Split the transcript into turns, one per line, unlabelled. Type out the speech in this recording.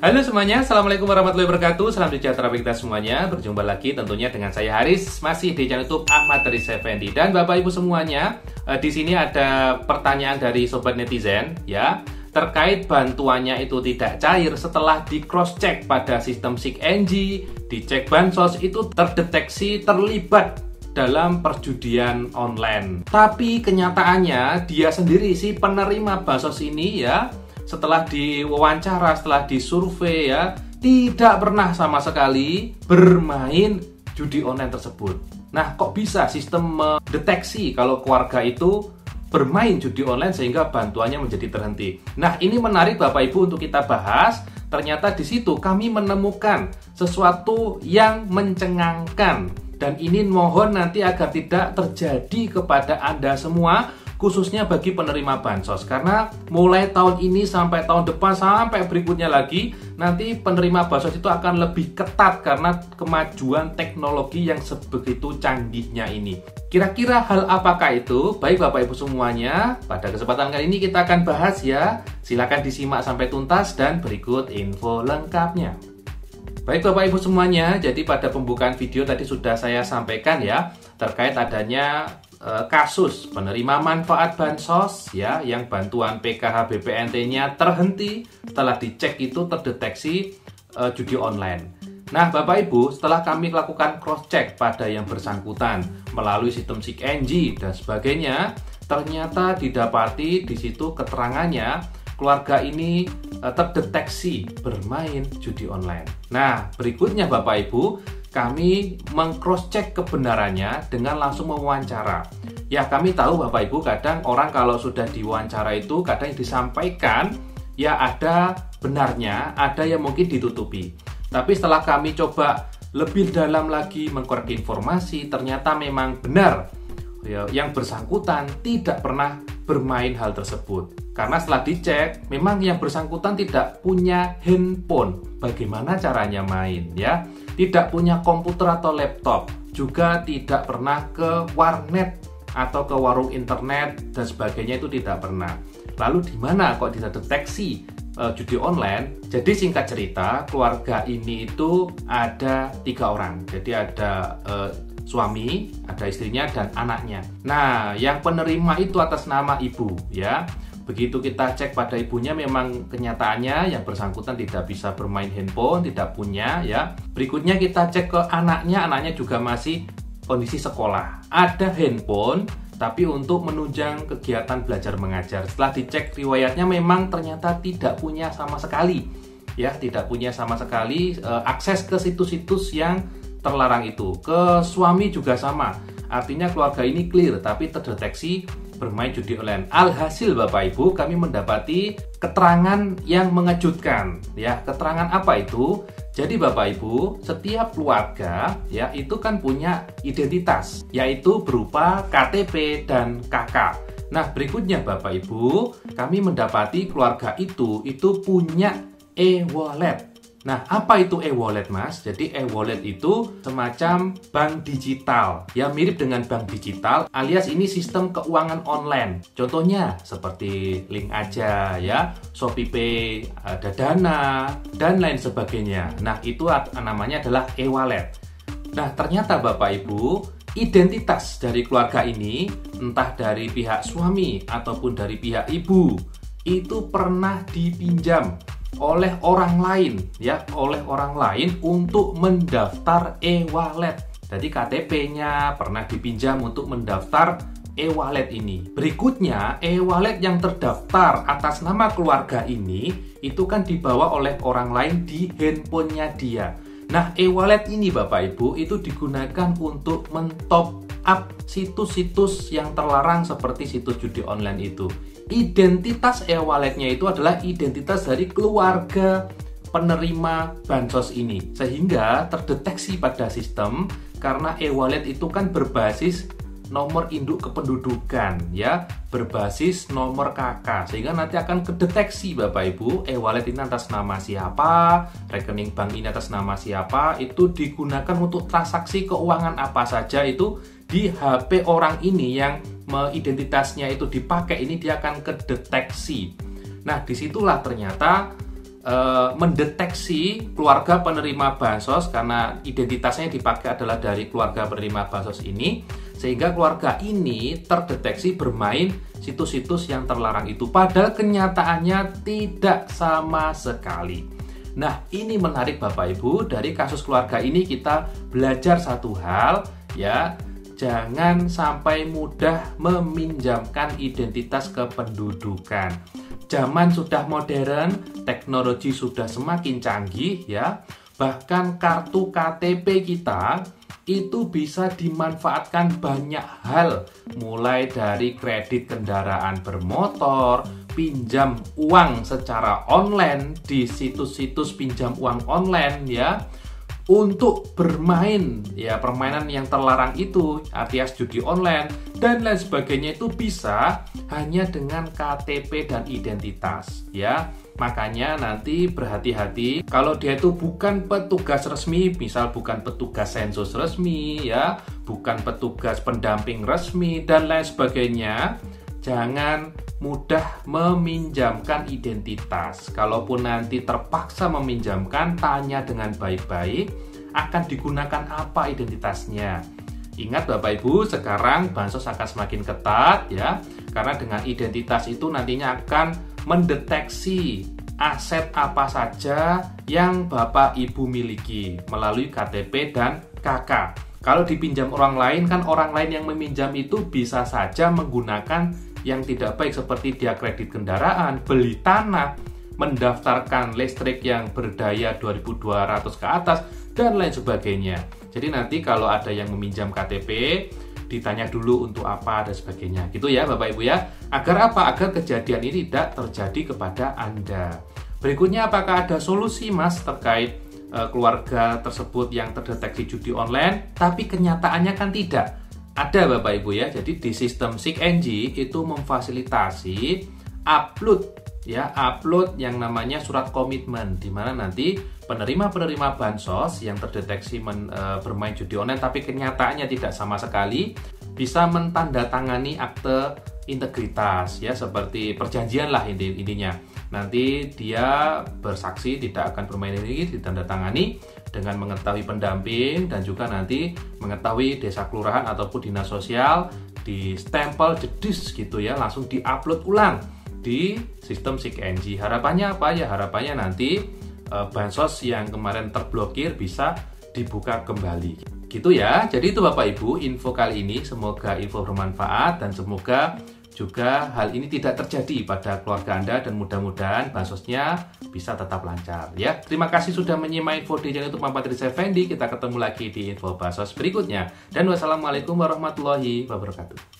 Halo semuanya, Assalamualaikum warahmatullahi wabarakatuh. Salam sejahtera bagi kita semuanya. Berjumpa lagi tentunya dengan saya Haris, masih di channel YouTube Ahmad Haris Effendi. Dan Bapak Ibu semuanya, di sini ada pertanyaan dari sobat netizen ya, terkait bantuannya itu tidak cair setelah di cross check pada sistem SIG-NG, dicek bansos itu terdeteksi terlibat dalam perjudian online. Tapi kenyataannya dia sendiri si penerima bansos ini ya, setelah diwawancara, setelah disurvei ya, tidak pernah sama sekali bermain judi online tersebut. Nah, kok bisa sistem mendeteksi kalau keluarga itu bermain judi online sehingga bantuannya menjadi terhenti? Nah, ini menarik Bapak Ibu untuk kita bahas. Ternyata di situ kami menemukan sesuatu yang mencengangkan, dan ini mohon nanti agar tidak terjadi kepada Anda semua, khususnya bagi penerima bansos, karena mulai tahun ini sampai tahun depan sampai berikutnya lagi, nanti penerima bansos itu akan lebih ketat karena kemajuan teknologi yang sebegitu canggihnya ini. Kira-kira hal apakah itu? Baik Bapak Ibu semuanya, pada kesempatan kali ini kita akan bahas ya. Silakan disimak sampai tuntas dan berikut info lengkapnya. Baik Bapak Ibu semuanya, jadi pada pembukaan video tadi sudah saya sampaikan ya, terkait adanya kasus penerima manfaat bansos ya, yang bantuan PKH BPNT-nya terhenti setelah dicek itu terdeteksi judi online. Nah Bapak Ibu, setelah kami lakukan cross check pada yang bersangkutan melalui sistem SIG-NG dan sebagainya, ternyata didapati di situ keterangannya keluarga ini terdeteksi bermain judi online. Nah berikutnya Bapak Ibu, kami meng-cross check kebenarannya dengan langsung mewawancara. Ya kami tahu Bapak Ibu, kadang orang kalau sudah diwawancara itu kadang yang disampaikan ya ada benarnya, ada yang mungkin ditutupi. Tapi setelah kami coba lebih dalam lagi mengkorek informasi, ternyata memang benar ya, yang bersangkutan tidak pernah bermain hal tersebut. Karena setelah dicek, memang yang bersangkutan tidak punya handphone. Bagaimana caranya main ya? Tidak punya komputer atau laptop, juga tidak pernah ke warnet atau ke warung internet dan sebagainya, itu tidak pernah. Lalu di mana kok dideteksi judi online? Jadi singkat cerita, keluarga ini itu ada 3 orang. Jadi ada suami, ada istrinya dan anaknya. Nah, yang penerima itu atas nama ibu ya. Begitu kita cek pada ibunya, memang kenyataannya yang bersangkutan tidak bisa bermain handphone, tidak punya ya. Berikutnya kita cek ke anaknya, anaknya juga masih kondisi sekolah. Ada handphone, tapi untuk menunjang kegiatan belajar mengajar. Setelah dicek riwayatnya memang ternyata tidak punya sama sekali. Ya, tidak punya sama sekali akses ke situs-situs yang terlarang itu. Ke suami juga sama. Artinya keluarga ini clear, tapi terdeteksi bermain judi online. Alhasil Bapak Ibu, kami mendapati keterangan yang mengejutkan ya. Keterangan apa itu? Jadi Bapak Ibu, setiap keluarga ya itu kan punya identitas, yaitu berupa KTP dan KK. Nah berikutnya Bapak Ibu, kami mendapati keluarga itu punya e-wallet. Nah, apa itu e-wallet, Mas? Jadi e-wallet itu semacam bank digital, ya mirip dengan bank digital, alias ini sistem keuangan online. Contohnya seperti Link Aja, ya, ShopeePay, ada Dana, dan lain sebagainya. Nah, itu namanya adalah e-wallet. Nah, ternyata Bapak Ibu, identitas dari keluarga ini, entah dari pihak suami ataupun dari pihak ibu, itu pernah dipinjam oleh orang lain ya, oleh orang lain untuk mendaftar e-wallet. Jadi KTP-nya pernah dipinjam untuk mendaftar e-wallet ini. Berikutnya, e-wallet yang terdaftar atas nama keluarga ini itu kan dibawa oleh orang lain di handphonenya dia. Nah, e-wallet ini Bapak Ibu itu digunakan untuk men-top up situs-situs yang terlarang seperti situs judi online itu. Identitas e-walletnya itu adalah identitas dari keluarga penerima bansos ini, sehingga terdeteksi pada sistem karena e-wallet itu kan berbasis nomor induk kependudukan ya, berbasis nomor KK, sehingga nanti akan kedeteksi Bapak Ibu e-wallet ini atas nama siapa, rekening bank ini atas nama siapa, itu digunakan untuk transaksi keuangan apa saja itu di HP orang ini yang identitasnya itu dipakai, ini dia akan kedeteksi. Nah disitulah ternyata mendeteksi keluarga penerima bansos karena identitasnya yang dipakai adalah dari keluarga penerima bansos ini, sehingga keluarga ini terdeteksi bermain situs-situs yang terlarang itu, padahal kenyataannya tidak sama sekali. Nah, ini menarik Bapak Ibu. Dari kasus keluarga ini kita belajar satu hal, ya, jangan sampai mudah meminjamkan identitas kependudukan. Zaman sudah modern, teknologi sudah semakin canggih, ya. Bahkan kartu KTP kita itu bisa dimanfaatkan banyak hal, mulai dari kredit kendaraan bermotor, pinjam uang secara online di situs-situs pinjam uang online, ya, untuk bermain, ya, permainan yang terlarang itu, alias judi online dan lain sebagainya, itu bisa hanya dengan KTP dan identitas, ya. Makanya nanti berhati-hati kalau dia itu bukan petugas resmi, misal bukan petugas sensus resmi, ya, bukan petugas pendamping resmi dan lain sebagainya. Jangan mudah meminjamkan identitas. Kalaupun nanti terpaksa meminjamkan, tanya dengan baik-baik, akan digunakan apa identitasnya. Ingat Bapak Ibu, sekarang bansos akan semakin ketat, ya, karena dengan identitas itu nantinya akan mendeteksi aset apa saja yang Bapak Ibu miliki melalui KTP dan KK. Kalau dipinjam orang lain, kan orang lain yang meminjam itu bisa saja menggunakan yang tidak baik, seperti dia kredit kendaraan, beli tanah, mendaftarkan listrik yang berdaya 2.200 ke atas, dan lain sebagainya. Jadi nanti kalau ada yang meminjam KTP, ditanya dulu untuk apa dan sebagainya. Gitu ya Bapak Ibu ya. Agar apa? Agar kejadian ini tidak terjadi kepada Anda. Berikutnya, apakah ada solusi Mas terkait keluarga tersebut yang terdeteksi judi online, tapi kenyataannya kan tidak? Ada Bapak Ibu ya. Jadi di sistem SIG-NG itu memfasilitasi upload yang namanya surat komitmen, di mana nanti penerima bansos yang terdeteksi bermain judi online tapi kenyataannya tidak sama sekali, bisa mentandatangani akte integritas, ya, seperti perjanjian lah intinya. Nanti dia bersaksi tidak akan bermain ini, ditandatangani dengan mengetahui pendamping dan juga nanti mengetahui desa kelurahan ataupun dinas sosial, di stempel jedis gitu ya, langsung diupload ulang di sistem SIG-NG. Harapannya apa ya? Harapannya nanti bansos yang kemarin terblokir bisa dibuka kembali. Gitu ya. Jadi itu Bapak Ibu info kali ini. Semoga info bermanfaat dan semoga juga hal ini tidak terjadi pada keluarga Anda dan mudah-mudahan bansosnya bisa tetap lancar ya. Terima kasih sudah menyimak info di channel YouTube Muhammad Rizal Effendi. Kita ketemu lagi di info bansos berikutnya. Dan wassalamualaikum warahmatullahi wabarakatuh.